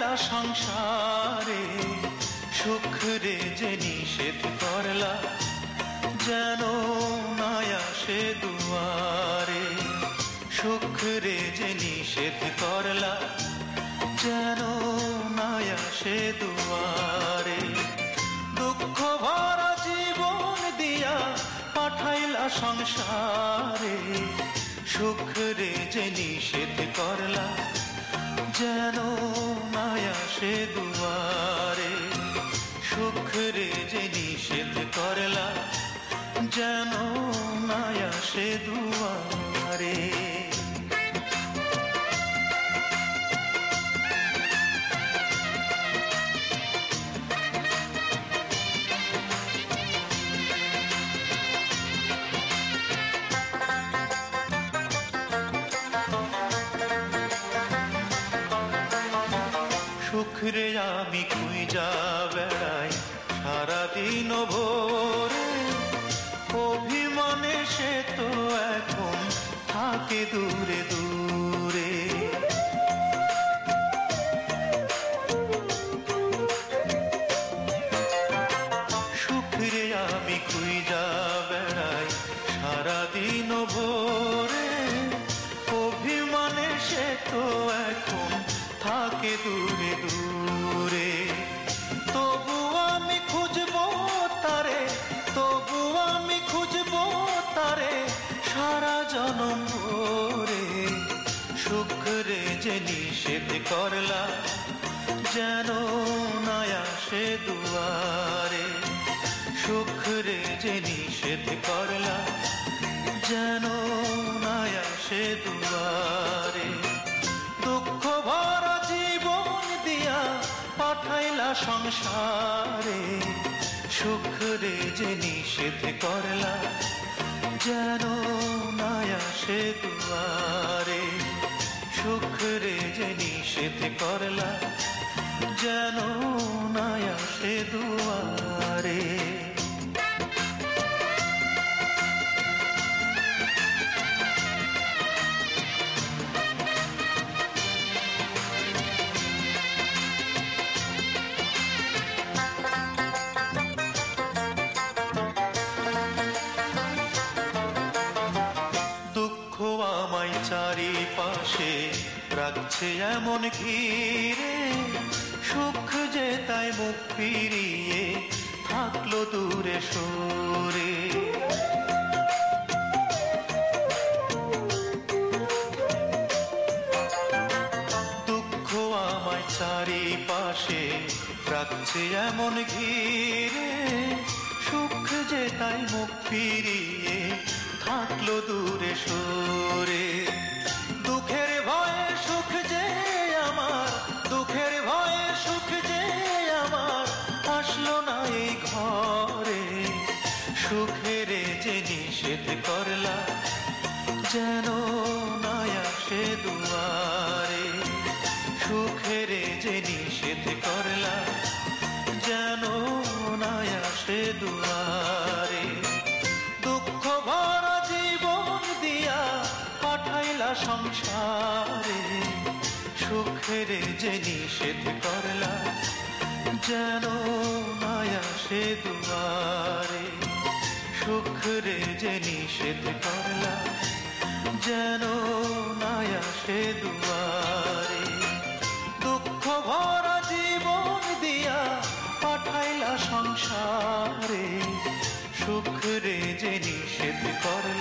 পাঠাইলা সংসারে, সুখ রে যে নিষেধ করলা, যেন নাই আসে দুয়ারে। সুখ রে যে নিষেধ করলা, যেন নাই আসে দুয়ারে। দুঃখ ভরা জীবন দিয়া পাঠাইলা সংসারে, সুখ রে যে নিষেধ করলা, যেন নাই আসে দুয়ারে। সুখ রে যে নিষেধ করলা, যেন নাই আসে দুয়ারে। সুখ রে আমি খুঁজা বেড়াই সারাদিন ভোরে, অভিমানে সে তো এখন থাকে দূরে দূরে। সুখ রে আমি খুঁজা বেড়াই সারাদিন ভোরে, অভিমানে সে তো এখন থাকে দূরে দূরে। তবু আমি খুঁজবো তারে, তবু আমি খুঁজবো তারে সারা জনম ভরে। সুখ রে যে নিষেধ করলা, যেন নাই আসে দুয়ারে। সুখ রে যে নিষেধ করলা, যেন নাই আসে দুয়ারে। দুঃখ ভরা জীবন দিয়া পাঠাইলা সংসারে, সুখ রে যে নিষেধ করলা, যেন নাই আসে দুয়ারে। সুখ রে যে নিষেধ করলা, যেন নাই আসে দুয়ারে। আমায় চারিপাশে রাখছে এমন ঘিরে, সুখ যে তাই মুখ ফিরিয়ে থাকলো দূরে সরে। দুঃখ আমায় চারিপাশে রাখছে এমন ঘিরে, সুখ যে তাই মুখ ফিরিয়ে থাকলো দূরে সরে। দুঃখের ভয়ে সুখ যে আমার, দুঃখের ভয়ে সুখ যে আমার আসলো না এই ঘরে। সুখের যে নিষেধ করলা, যেন নাই আসে দুয়ারে। সুখের যে নিষেধ করলা, যেন নাই আসে দুয়ারে। দুঃখ ভরা জীবন দিয়া পাঠাইলা সংসারে, সুখের যে নিষেধ করলা, যেন নাই আসে দুয়ারে। সুখ রে যে নিষেধ করলা, যেন নাই আসে দুয়ারে। দুঃখ ভরা জীবন দিয়া পাঠাইলা সংসারে, সুখ রে যে নিষেধ করলা,